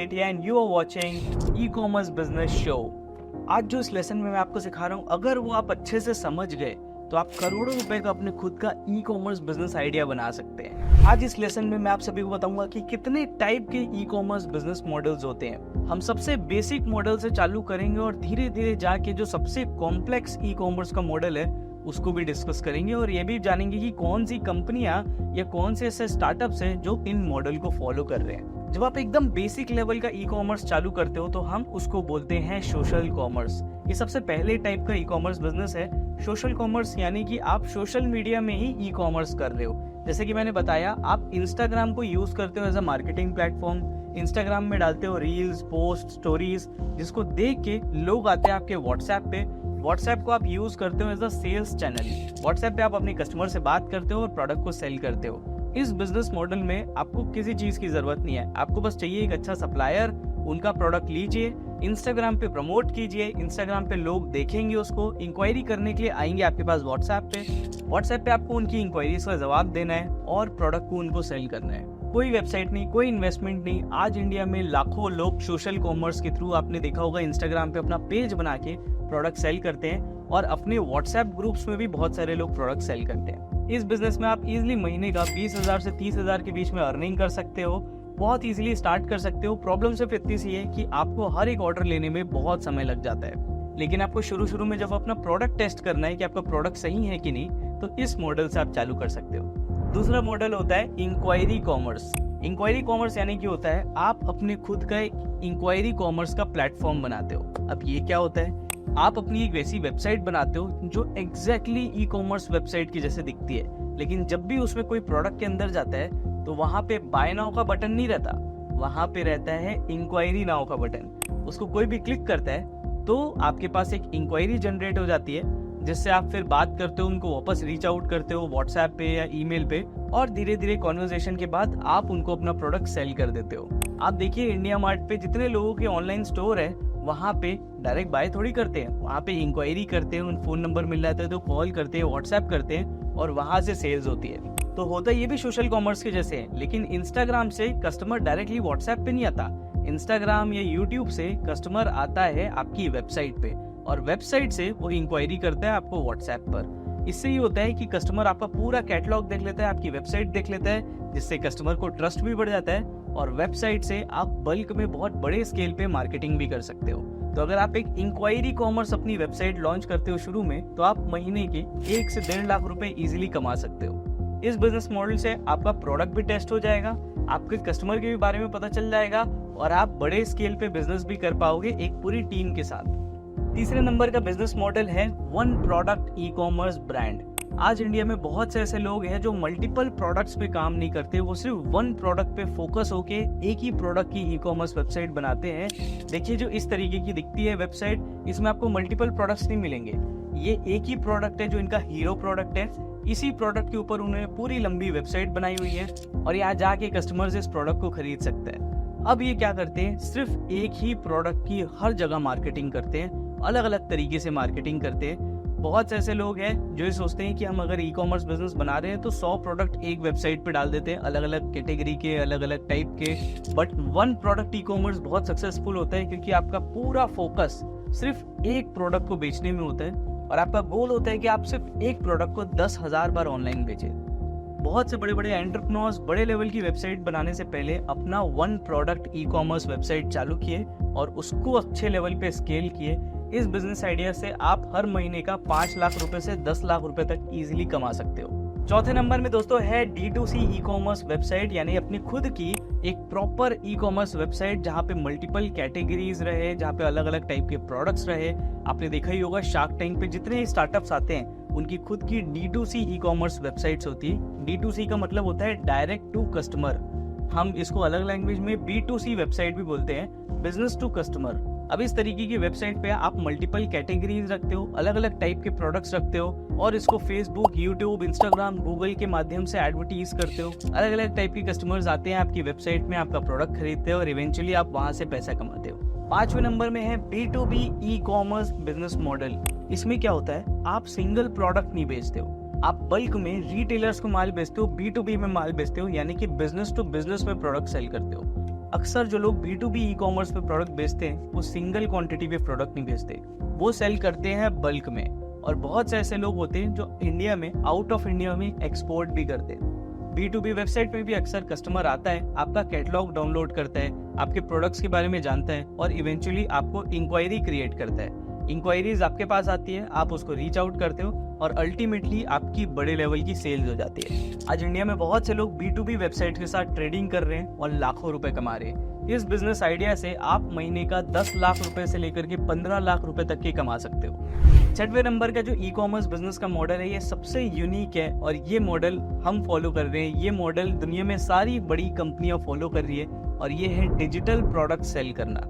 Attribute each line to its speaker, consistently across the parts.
Speaker 1: Setia and you are watching E-commerce Business Show। आज जो इस लेसन में मैं आपको सिखा रहा हूँ, अगर वो आप अच्छे से समझ गए तो आप करोड़ों रुपए का अपने खुद का ई-कॉमर्स बिजनेस आइडिया बना सकते हैं। आज इस लेसन में मैं आप सभी को बताऊंगा कि कितने टाइप के ई-कॉमर्स बिजनेस मॉडल्स होते हैं। हम सबसे बेसिक मॉडल से चालू करेंगे और धीरे धीरे जाके जो सबसे कॉम्प्लेक्स ई-कॉमर्स का मॉडल है उसको भी डिस्कस करेंगे और ये भी जानेंगे कि कौन सी कंपनियां या कौन से ऐसे स्टार्टअप्स हैं जो इन मॉडल को फॉलो कर रहे हैं। जब आप एकदम बेसिक लेवल का ई कॉमर्स चालू करते हो तो हम उसको बोलते हैं सोशल कॉमर्स। ये सबसे पहले टाइप का ई कॉमर्स बिजनेस है सोशल कॉमर्स, यानी कि आप सोशल मीडिया में ही ई कॉमर्स कर रहे हो। जैसे कि मैंने बताया, आप इंस्टाग्राम को यूज करते हो as a marketing platform. Instagram में डालते हो रील्स, पोस्ट, स्टोरीज, जिसको देख के लोग आते हैं आपके व्हाट्सएप पे। व्हाट्सएप को आप यूज करते हो as a sales channel. WhatsApp पे आप अपने कस्टमर से बात करते हो और प्रोडक्ट को सेल करते हो। इस बिजनेस मॉडल में आपको किसी चीज की जरूरत नहीं है, आपको बस चाहिए एक अच्छा सप्लायर, उनका प्रोडक्ट लीजिए, इंस्टाग्राम पे प्रमोट कीजिए, इंस्टाग्राम पे लोग देखेंगे उसको, इंक्वायरी करने के लिए आएंगे आपके पास व्हाट्सएप पे आपको उनकी इंक्वायरीज का जवाब देना है और प्रोडक्ट को उनको सेल करना है। कोई वेबसाइट नहीं, कोई इन्वेस्टमेंट नहीं। आज इंडिया में लाखों लोग सोशल कॉमर्स के थ्रू, आपने देखा होगा, इंस्टाग्राम पे अपना पेज बना के प्रोडक्ट सेल करते हैं और अपने व्हाट्सएप ग्रुप्स में भी बहुत सारे लोग प्रोडक्ट सेल करते हैं। इस बिजनेस में आप इजीली महीने का 20,000 से 30,000 के बीच में अर्निंग कर सकते हो। बहुत इजीली स्टार्ट कर सकते हो। प्रॉब्लम सिर्फ इतनी सी है कि आपको हर एक ऑर्डर लेने में बहुत समय लग जाता है, लेकिन आपको शुरू में जब अपना प्रोडक्ट टेस्ट करना है कि आपका प्रोडक्ट सही है कि नहीं, तो इस मॉडल से आप चालू कर सकते हो। दूसरा मॉडल होता है इंक्वायरी कॉमर्स। इंक्वायरी कॉमर्स यानी कि होता है आप अपने खुद का इंक्वायरी कॉमर्स का प्लेटफॉर्म बनाते हो। अब ये क्या होता है? आप अपनी एक वैसी वेबसाइट बनाते हो जो एग्जैक्टली ई कॉमर्स वेबसाइट की जैसे दिखती है, लेकिन जब भी उसमें कोई प्रोडक्ट के अंदर जाता है तो वहां पे बाय नाउ का बटन नहीं रहता, वहां पे रहता है इंक्वायरी नाउ का बटन। उसको कोई भी क्लिक करता है तो आपके पास एक इंक्वायरी जनरेट हो जाती है, जिससे आप फिर बात करते हो, उनको वापस रीच आउट करते हो व्हाट्सएप पे या ईमेल पे, और धीरे धीरे कॉन्वर्सेशन के बाद आप उनको अपना प्रोडक्ट सेल कर देते हो। आप देखिए इंडिया मार्ट पे जितने लोगों के ऑनलाइन स्टोर है, वहाँ पे डायरेक्ट बाय थोड़ी करते हैं, वहाँ पे इंक्वायरी करते हैं, उन फोन नंबर मिल जाता है तो कॉल करते हैं, व्हाट्सएप करते हैं और वहाँ से सेल्स होती है। तो होता ये भी सोशल कॉमर्स के जैसे है, लेकिन इंस्टाग्राम से कस्टमर डायरेक्टली व्हाट्सएप पे नहीं आता। इंस्टाग्राम या यूट्यूब से कस्टमर आता है आपकी वेबसाइट पे और वेबसाइट से वो इंक्वायरी करता है आपको व्हाट्सएप पर। इससे ये होता है कि कस्टमर आपका पूरा कैटलॉग देख लेता है, आपकी वेबसाइट देख लेता है, जिससे कस्टमर को ट्रस्ट भी बढ़ जाता है और वेबसाइट से आप बल्क में बहुत बड़े स्केल पे मार्केटिंग भी कर सकते हो। तो अगर आप एक इंक्वायरी कॉमर्स अपनी वेबसाइट लॉन्च करते हो शुरू में, तो आप महीने के 1 से 1.5 लाख रुपए इजीली कमा सकते हो। इस बिजनेस मॉडल से आपका प्रोडक्ट भी टेस्ट हो जाएगा, आपके कस्टमर के भी बारे में पता चल जाएगा और आप बड़े स्केल पे बिजनेस भी कर पाओगे एक पूरी टीम के साथ। तीसरे नंबर का बिजनेस मॉडल है one product e commerce brand. आज इंडिया में बहुत से ऐसे लोग हैं जो मल्टीपल प्रोडक्ट्स पे काम नहीं करते, वो सिर्फ वन प्रोडक्ट पे फोकस होके एक ही प्रोडक्ट की ई कॉमर्स वेबसाइट बनाते हैं। देखिए जो इस तरीके की दिखती है वेबसाइट, इसमें आपको मल्टीपल प्रोडक्ट्स नहीं मिलेंगे। ये एक ही प्रोडक्ट है जो इनका हीरो प्रोडक्ट है। इसी प्रोडक्ट के ऊपर उन्होंने पूरी लंबी वेबसाइट बनाई हुई है और यहाँ जाके कस्टमर्स इस प्रोडक्ट को खरीद सकते हैं। अब ये क्या करते हैं, सिर्फ एक ही प्रोडक्ट की हर जगह मार्केटिंग करते हैं, अलग अलग तरीके से मार्केटिंग करते हैं। बहुत से ऐसे लोग हैं जो ये सोचते हैं कि हम अगर ई कॉमर्स बिजनेस बना रहे हैं तो 100 प्रोडक्ट एक वेबसाइट पे डाल देते हैं, अलग अलग कैटेगरी के, अलग अलग टाइप के। But one product e commerce बहुत सक्सेसफुल होता है क्योंकि आपका पूरा फोकस सिर्फ एक प्रोडक्ट को बेचने में होता है और आपका गोल होता है कि आप सिर्फ एक प्रोडक्ट को 10,000 बार ऑनलाइन बेचें। बहुत से बड़े बड़े एंटरप्रेन्योर्स बड़े लेवल की वेबसाइट बनाने से पहले अपना one product e commerce website चालू किए और उसको अच्छे लेवल पे स्केल किए। इस बिजनेस आइडिया से आप हर महीने का 5 लाख रुपए से 10 लाख रुपए तक इजीली कमा सकते हो। चौथे नंबर में दोस्तों है D2C ई कॉमर्स वेबसाइट, यानी अपनी खुद की एक प्रॉपर ई कॉमर्स वेबसाइट जहाँ पे मल्टीपल कैटेगरीज रहे, जहाँ पे अलग अलग टाइप के प्रोडक्ट्स रहे। आपने देखा ही होगा शार्क टैंक पे जितने स्टार्टअप्स आते हैं उनकी खुद की D2C ई कॉमर्स वेबसाइट्स होती है। D2C का मतलब होता है डायरेक्ट टू कस्टमर। हम इसको अलग लैंग्वेज में B2C वेबसाइट भी बोलते हैं, बिजनेस टू कस्टमर। अब इस तरीके की वेबसाइट पे आप मल्टीपल कैटेगरीज रखते हो, अलग अलग टाइप के प्रोडक्ट्स रखते हो और इसको फेसबुक, यूट्यूब, इंस्टाग्राम, गूगल के माध्यम से एडवर्टीज करते हो। अलग अलग टाइप के कस्टमर्स आते हैं आपकी वेबसाइट में, आपका प्रोडक्ट खरीदते हो और इवेंचुअली आप वहां से पैसा कमाते हो। 5वें नंबर में है B2B e commerce business model. इसमें क्या होता है, आप सिंगल प्रोडक्ट नहीं बेचते हो, आप बल्क में रिटेलर्स को माल बेचते हो, B2B में माल बेचते हो, यानी कि बिजनेस टू बिजनेस में प्रोडक्ट सेल करते हो। अक्सर जो लोग B2B ई कॉमर्स पे प्रोडक्ट बेचते हैं वो सिंगल क्वांटिटी पे प्रोडक्ट नहीं बेचते, वो सेल करते हैं बल्क में। और बहुत से ऐसे लोग होते हैं जो इंडिया में, आउट ऑफ इंडिया में एक्सपोर्ट भी करते हैं। B2B वेबसाइट पे भी अक्सर कस्टमर आता है, आपका कैटलॉग डाउनलोड करता है, आपके प्रोडक्ट्स के बारे में जानता है और इवेंचुअली आपको इंक्वायरी क्रिएट करता है। इंक्वायरीज आपके पास आती है, आप उसको रीच आउट करते हो और अल्टीमेटली आपकी बड़े लेवल की सेल्स हो जाती है। आज इंडिया में बहुत से लोग B2B वेबसाइट के साथ ट्रेडिंग कर रहे हैं और लाखों रुपए कमा रहे हैं। इस बिजनेस आइडिया से आप महीने का 10 लाख रुपए से लेकर के 15 लाख रुपए तक के कमा सकते हो। 6वें नंबर का जो ई कॉमर्स बिजनेस का मॉडल है, ये सबसे यूनिक है और ये मॉडल हम फॉलो कर रहे हैं। ये मॉडल दुनिया में सारी बड़ी कंपनियां फॉलो कर रही है और ये है डिजिटल प्रोडक्ट सेल करना।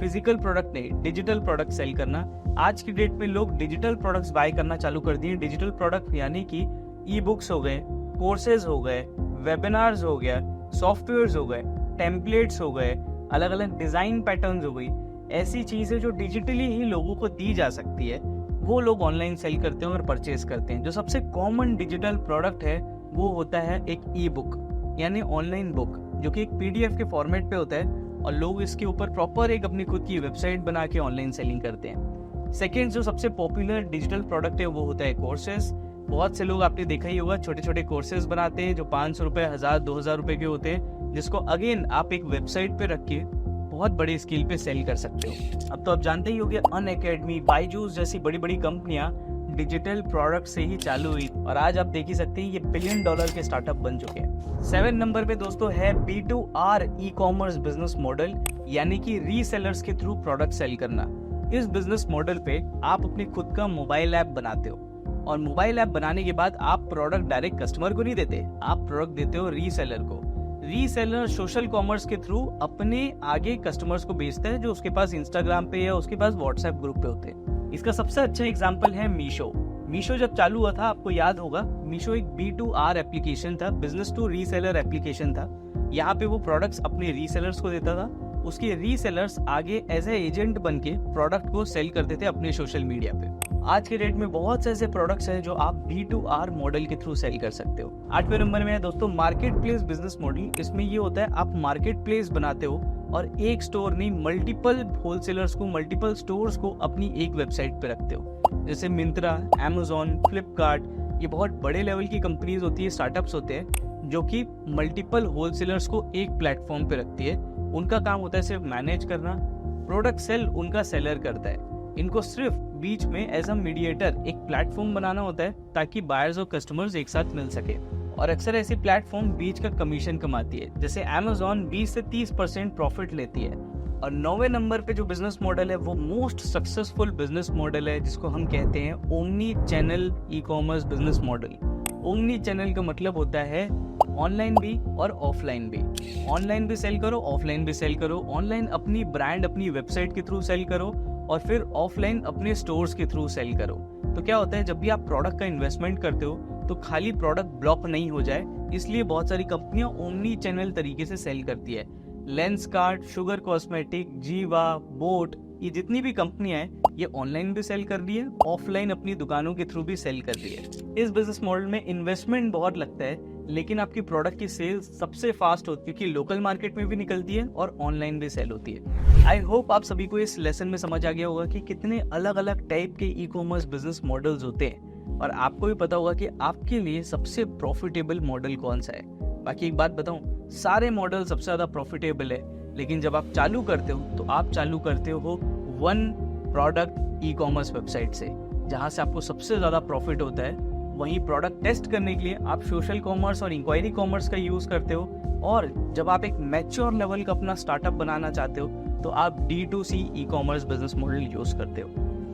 Speaker 1: फिजिकल प्रोडक्ट नहीं, डिजिटल प्रोडक्ट सेल करना। आज की डेट में लोग डिजिटल प्रोडक्ट्स बाय करना चालू कर दिए। डिजिटल प्रोडक्ट यानी कि ई बुक्स हो गए, कोर्सेज हो गए, वेबिनार्स हो गया, सॉफ्टवेयर्स हो गए, टेम्पलेट्स हो गए, अलग अलग डिजाइन पैटर्न्स हो गई, ऐसी चीजें जो डिजिटली ही लोगों को दी जा सकती है, वो लोग ऑनलाइन सेल करते हैं और परचेज करते हैं। जो सबसे कॉमन डिजिटल प्रोडक्ट है वो होता है एक ई बुक यानी ऑनलाइन बुक, जो कि एक PDF के फॉर्मेट पे होता है और लोग इसके ऊपर प्रॉपर एक अपनी खुद की वेबसाइट बना के ऑनलाइन सेलिंग करते हैं। सेकेंड जो सबसे पॉपुलर डिजिटल प्रोडक्ट है वो होता है कोर्सेज। बहुत से लोग आपने देखा ही होगा, छोटे छोटे कोर्सेज बनाते हैं जो 500 रुपए, 1000, 2000 रुपए के होते हैं, जिसको अगेन आप एक वेबसाइट पे रख के बहुत बड़ी स्केल पे सेल कर सकते हो। अब तो आप जानते ही होंगे, अनअकैडमी, बायजूस जैसी बड़ी बड़ी कंपनियां डिजिटल प्रोडक्ट से ही चालू हुई और आज आप देख ही सकते हैं ये $1 बिलियन के स्टार्टअप बन चुके हैं। 7 नंबर पे दोस्तों है B2R e commerce business model, यानी कि रीसेलर्स के थ्रू प्रोडक्ट सेल करना। इस बिजनेस मॉडल पे आप अपनी खुद का मोबाइल ऐप बनाते हो और मोबाइल ऐप बनाने के बाद आप प्रोडक्ट डायरेक्ट कस्टमर को नहीं देते, आप प्रोडक्ट देते हो रीसेलर को। रीसेलर सोशल कॉमर्स के थ्रू अपने आगे कस्टमर्स को बेचता है जो उसके पास इंस्टाग्राम पे या उसके पास व्हाट्सएप ग्रुप पे होते हैं। इसका सबसे अच्छा एग्जांपल है मीशो। मीशो जब चालू हुआ था, आपको याद होगा, मीशो एक B2R एप्लीकेशन था, बिजनेस टू रीसेलर एप्लीकेशन था। यहाँ पे वो प्रोडक्ट्स अपने रीसेलर्स को देता था, उसके रीसेलर्स आगे एज ए एजेंट बन के प्रोडक्ट को सेल करते थे अपने सोशल मीडिया पे। आज के डेट में बहुत से ऐसे प्रोडक्ट्स हैं जो आप B2R मॉडल के थ्रू सेल कर सकते हो। 8वें नंबर में है दोस्तों मार्केट प्लेस बिजनेस मॉडल। इसमें ये होता है, आप मार्केट प्लेस बनाते हो और एक स्टोर नहीं, मल्टीपल होलसेलर्स को, मल्टीपल स्टोर्स को अपनी एक वेबसाइट पे रखते हो। जैसे मिंत्रा, Amazon, फ्लिपकार्ट, ये बहुत बड़े लेवल की कंपनीज होती है, स्टार्टअप्स होते हैं जो कि मल्टीपल होलसेलर्स को एक प्लेटफॉर्म पे रखती है। उनका काम होता है सिर्फ मैनेज करना, प्रोडक्ट सेल उनका सेलर करता है। इनको सिर्फ बीच में एज अ मीडिएटर एक प्लेटफॉर्म बनाना होता है ताकि बायर्स और कस्टमर्स एक साथ मिल सके। और अक्सर ऐसी प्लेटफॉर्म बीच का कमीशन कमाती है, जैसे Amazon 20 से 30% प्रॉफिट लेती है। और 9वें नंबर पे जो बिजनेस मॉडल है वो मोस्ट सक्सेसफुल बिजनेस मॉडल है, जिसको हम कहते हैं omni channel e commerce business model. Omni channel का मतलब होता है ऑनलाइन भी और ऑफलाइन भी। ऑनलाइन भी सेल करो, ऑफलाइन भी सेल करो। ऑनलाइन अपनी ब्रांड अपनी वेबसाइट के थ्रू सेल करो और फिर ऑफलाइन अपने स्टोर्स के थ्रू सेल करो। तो क्या होता है, जब भी आप प्रोडक्ट का इन्वेस्टमेंट करते हो तो खाली प्रोडक्ट ब्लॉक नहीं हो जाए, इसलिए बहुत सारी कंपनियां ओमनी चैनल तरीके से सेल करती है। लेंसकार्ट, शुगर कॉस्मेटिक, जीवा, बोट, ये जितनी भी कंपनियां हैं ये ऑनलाइन भी सेल कर रही है, ऑफलाइन अपनी दुकानों के थ्रू भी सेल कर रही है। इस बिजनेस मॉडल में इन्वेस्टमेंट बहुत लगता है, लेकिन आपकी प्रोडक्ट की सेल्स सबसे फास्ट होती है, क्योंकि लोकल मार्केट में भी निकलती है और ऑनलाइन भी सेल होती है। आई होप आप सभी को इस लेसन में समझ आ गया होगा कि कितने अलग अलग टाइप के ई कॉमर्स बिजनेस मॉडल्स होते हैं और आपको भी पता होगा कि आपके लिए सबसे प्रॉफिटेबल मॉडल कौन सा है। बाकी एक बात बताऊं, सारे मॉडल सबसे ज्यादा प्रॉफिटेबल है, लेकिन जब आप चालू करते हो तो आप चालू करते हो one product e commerce website से, जहां से आपको सबसे ज्यादा प्रॉफिट होता है। वहीं प्रोडक्ट टेस्ट करने के लिए आप सोशल कॉमर्स और इंक्वायरी कॉमर्स का यूज करते हो, और जब आप एक मैच्योर लेवल का अपना स्टार्टअप बनाना चाहते हो तो आप D2C e commerce business model use करते हो।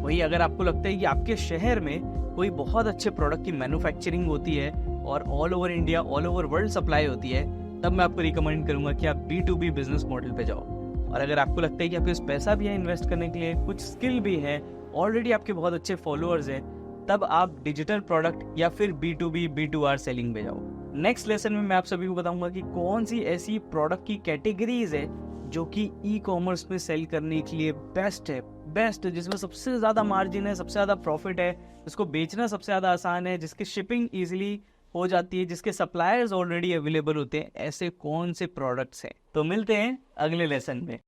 Speaker 1: वहीं अगर आपको लगता है कि आपके शहर में कोई बहुत अच्छे प्रोडक्ट की मैन्युफैक्चरिंग होती है और all over India, all over world supply होती है, तब मैं आपको रिकमेंड करूंगा कि आप B2B बिजनेस मॉडल पे जाओ। और अगर आपको लगता है कि आपके पास पैसा भी है इन्वेस्ट करने के लिए, कुछ स्किल भी है, ऑलरेडी आपके बहुत अच्छे फॉलोअर्स हैं, तब आप डिजिटल प्रोडक्ट या फिर B2B B2R सेलिंग में जाओ। नेक्स्ट लेसन में मैं आप सभी को बताऊंगा कि कौन सी ऐसी प्रोडक्ट की कैटेगरीज है जो कि ई कॉमर्स में सेल करने के लिए बेस्ट है, जिसमें सबसे ज्यादा मार्जिन है, सबसे ज्यादा प्रॉफिट है, जिसको बेचना सबसे ज्यादा आसान है, जिसकी शिपिंग इजीली हो जाती है, जिसके सप्लायर्स ऑलरेडी अवेलेबल होते हैं, ऐसे कौन से प्रोडक्ट्स हैं। तो मिलते हैं अगले लेसन में।